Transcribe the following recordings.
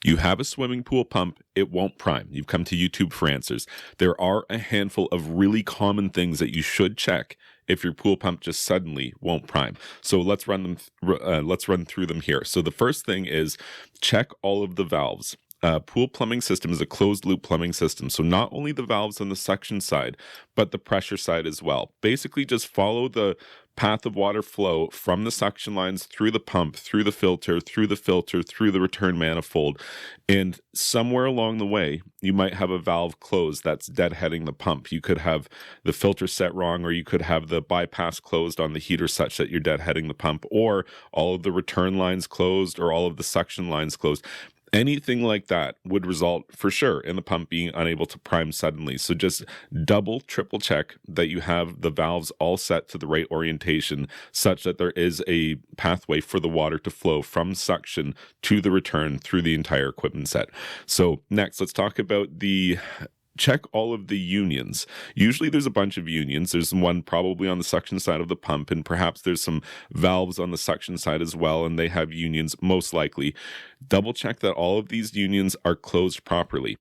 You have a swimming pool pump, it won't prime. You've come to YouTube for answers. There are a handful of really common things that you should check if your pool pump just suddenly won't prime. So let's run through them here. So the first thing is check all of the valves. Pool plumbing system is a closed loop plumbing system. So not only the valves on the suction side, but the pressure side as well. Basically just follow the path of water flow from the suction lines through the pump, through the filter, through the return manifold. And somewhere along the way, you might have a valve closed that's deadheading the pump. You could have the filter set wrong, or you could have the bypass closed on the heater such that you're deadheading the pump, or all of the return lines closed, or all of the suction lines closed. Anything like that would result for sure in the pump being unable to prime suddenly. So just triple check that you have the valves all set to the right orientation such that there is a pathway for the water to flow from suction to the return through the entire equipment set. So next, let's talk about check all of the unions. Usually there's a bunch of unions. There's one probably on the suction side of the pump, and perhaps there's some valves on the suction side as well, and they have unions most likely. Double check that all of these unions are closed properly.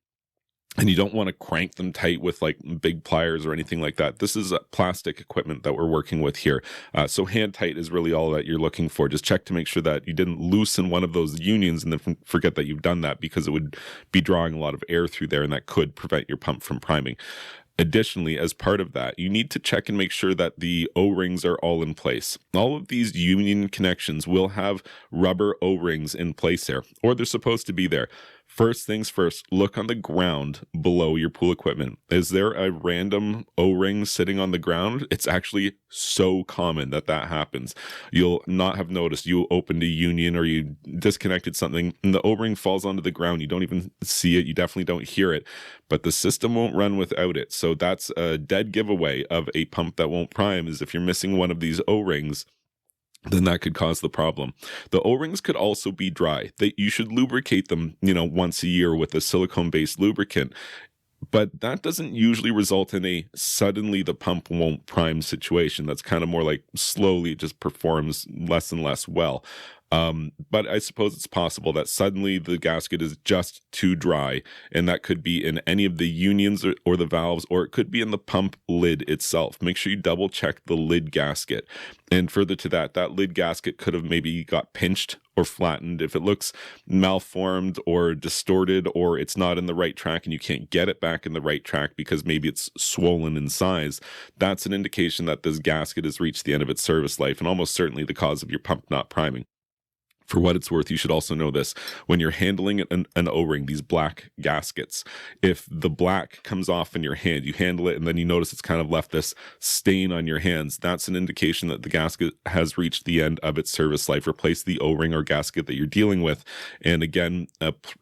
And you don't want to crank them tight with like big pliers or anything like that. This is plastic equipment that we're working with here. So hand tight is really all that you're looking for. Just check to make sure that you didn't loosen one of those unions and then forget that you've done that, because it would be drawing a lot of air through there and that could prevent your pump from priming. Additionally, as part of that, you need to check and make sure that the O-rings are all in place. All of these union connections will have rubber O-rings in place there, or they're supposed to be there. First things first, look on the ground below your pool equipment. Is there a random O-ring sitting on the ground? It's actually so common that happens. You'll not have noticed. You opened a union or you disconnected something and the O-ring falls onto the ground. You don't even see it. You definitely don't hear it, but the system won't run without it. So that's a dead giveaway of a pump that won't prime, is if you're missing one of these O-rings, then that could cause the problem. The O-rings could also be dry. You should lubricate them, once a year with a silicone-based lubricant. But that doesn't usually result in a suddenly the pump won't prime situation. That's kind of more like slowly it just performs less and less well. But I suppose it's possible that suddenly the gasket is just too dry, and that could be in any of the unions or the valves, or it could be in the pump lid itself. Make sure you double check the lid gasket. And further to that lid gasket could have maybe got pinched or flattened. If it looks malformed or distorted, or it's not in the right track and you can't get it back in the right track because maybe it's swollen in size, that's an indication that this gasket has reached the end of its service life, and almost certainly the cause of your pump not priming. For what it's worth, you should also know this. When you're handling an O-ring, these black gaskets, if the black comes off in your hand, you handle it and then you notice it's kind of left this stain on your hands, that's an indication that the gasket has reached the end of its service life. Replace the O-ring or gasket that you're dealing with. And again,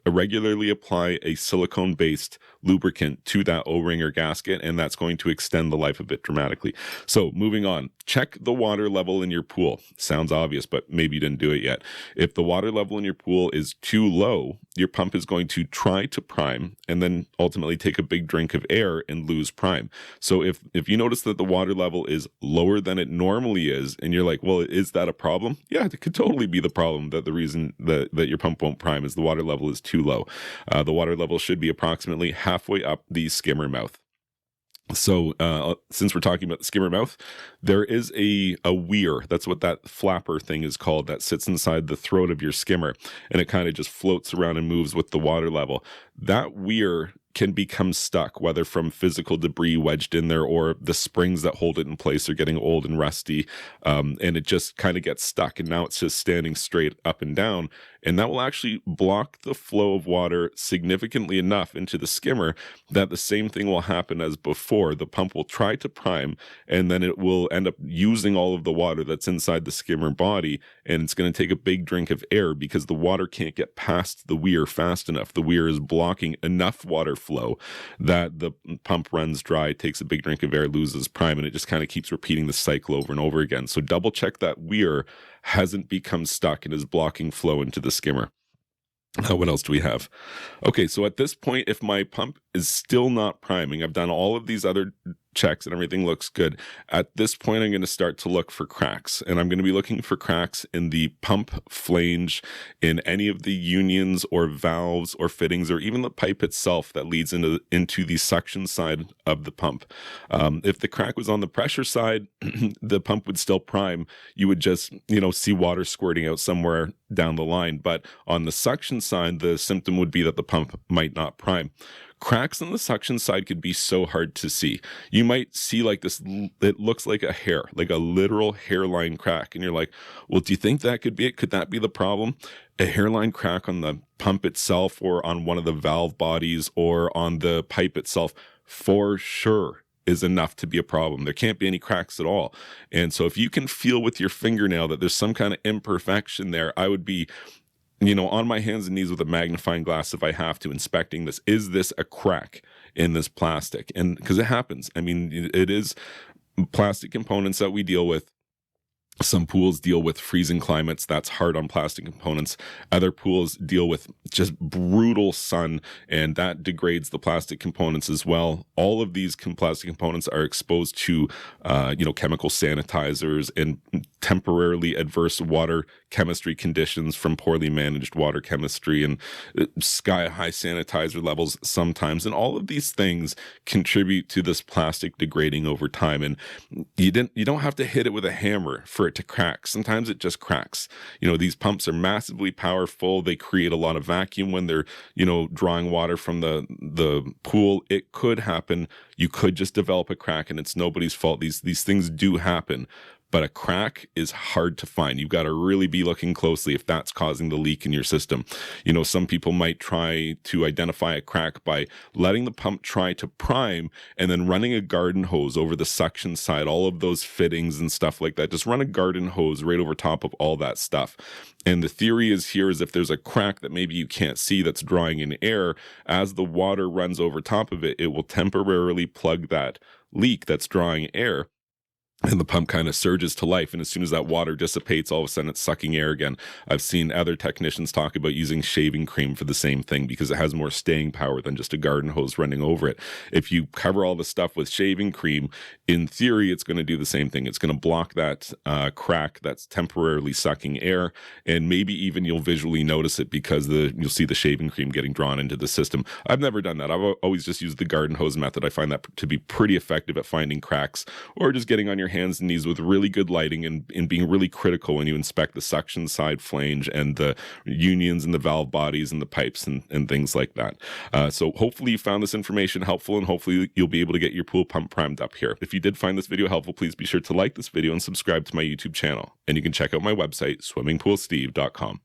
regularly apply a silicone-based lubricant to that O-ring or gasket, and that's going to extend the life of it dramatically. So moving on, check the water level in your pool. Sounds obvious, but maybe you didn't do it yet. If the water level in your pool is too low, your pump is going to try to prime and then ultimately take a big drink of air and lose prime. So if you notice that the water level is lower than it normally is, and you're like, well, is that a problem? Yeah, it could totally be the problem, that the reason that your pump won't prime is the water level is too low. The water level should be approximately halfway up the skimmer mouth. So since we're talking about the skimmer mouth, there is a weir. That's what that flapper thing is called, that sits inside the throat of your skimmer, and it kind of just floats around and moves with the water level. That weir can become stuck, whether from physical debris wedged in there or the springs that hold it in place are getting old and rusty, and it just kind of gets stuck, and now it's just standing straight up and down, and that will actually block the flow of water significantly enough into the skimmer that the same thing will happen as before. The pump will try to prime, and then it will end up using all of the water that's inside the skimmer body, and it's going to take a big drink of air because the water can't get past the weir fast enough. The weir is blocking enough water flow that the pump runs dry, takes a big drink of air, loses prime, and it just kind of keeps repeating the cycle over and over again. So double check that weir hasn't become stuck and is blocking flow into the skimmer. What else do we have? Okay, so at this point, if my pump is still not priming, I've done all of these other checks and everything looks good. At this point, I'm going to start to look for cracks, and I'm going to be looking for cracks in the pump flange, in any of the unions or valves or fittings, or even the pipe itself that leads into the suction side of the pump. If the crack was on the pressure side, the pump would still prime. You would just, see water squirting out somewhere down the line. But on the suction side, the symptom would be that the pump might not prime. Cracks on the suction side could be so hard to see. You might see like this, it looks like a hair, like a literal hairline crack. And you're like, well, do you think that could be it? Could that be the problem? A hairline crack on the pump itself, or on one of the valve bodies, or on the pipe itself, for sure is enough to be a problem. There can't be any cracks at all. And so if you can feel with your fingernail that there's some kind of imperfection there, I would be on my hands and knees with a magnifying glass if I have to, inspecting this. Is this a crack in this plastic? And because it happens. I mean, it is plastic components that we deal with. Some pools deal with freezing climates. That's hard on plastic components. Other pools deal with just brutal sun, and that degrades the plastic components as well. All of these plastic components are exposed to, chemical sanitizers and temporarily adverse water chemistry conditions from poorly managed water chemistry, and sky-high sanitizer levels sometimes. And all of these things contribute to this plastic degrading over time. And you don't have to hit it with a hammer for it to crack. Sometimes it just cracks. These pumps are massively powerful. They create a lot of vacuum when they're, drawing water from the pool. It could happen. You could just develop a crack, and it's nobody's fault. These things do happen. But a crack is hard to find. You've got to really be looking closely if that's causing the leak in your system. Some people might try to identify a crack by letting the pump try to prime and then running a garden hose over the suction side, all of those fittings and stuff like that. Just run a garden hose right over top of all that stuff. And the theory is if there's a crack that maybe you can't see that's drawing in air, as the water runs over top of it, it will temporarily plug that leak that's drawing air. And the pump kind of surges to life. And as soon as that water dissipates, all of a sudden it's sucking air again. I've seen other technicians talk about using shaving cream for the same thing, because it has more staying power than just a garden hose running over it. If you cover all the stuff with shaving cream, in theory, it's going to do the same thing. It's going to block that crack that's temporarily sucking air. And maybe even you'll visually notice it because you'll see the shaving cream getting drawn into the system. I've never done that. I've always just used the garden hose method. I find that to be pretty effective at finding cracks, or just getting on your hands and knees with really good lighting and being really critical when you inspect the suction side flange and the unions and the valve bodies and the pipes and things like that. So hopefully you found this information helpful, and hopefully you'll be able to get your pool pump primed up here. If you did find this video helpful, please be sure to like this video and subscribe to my YouTube channel. And you can check out my website, swimmingpoolsteve.com.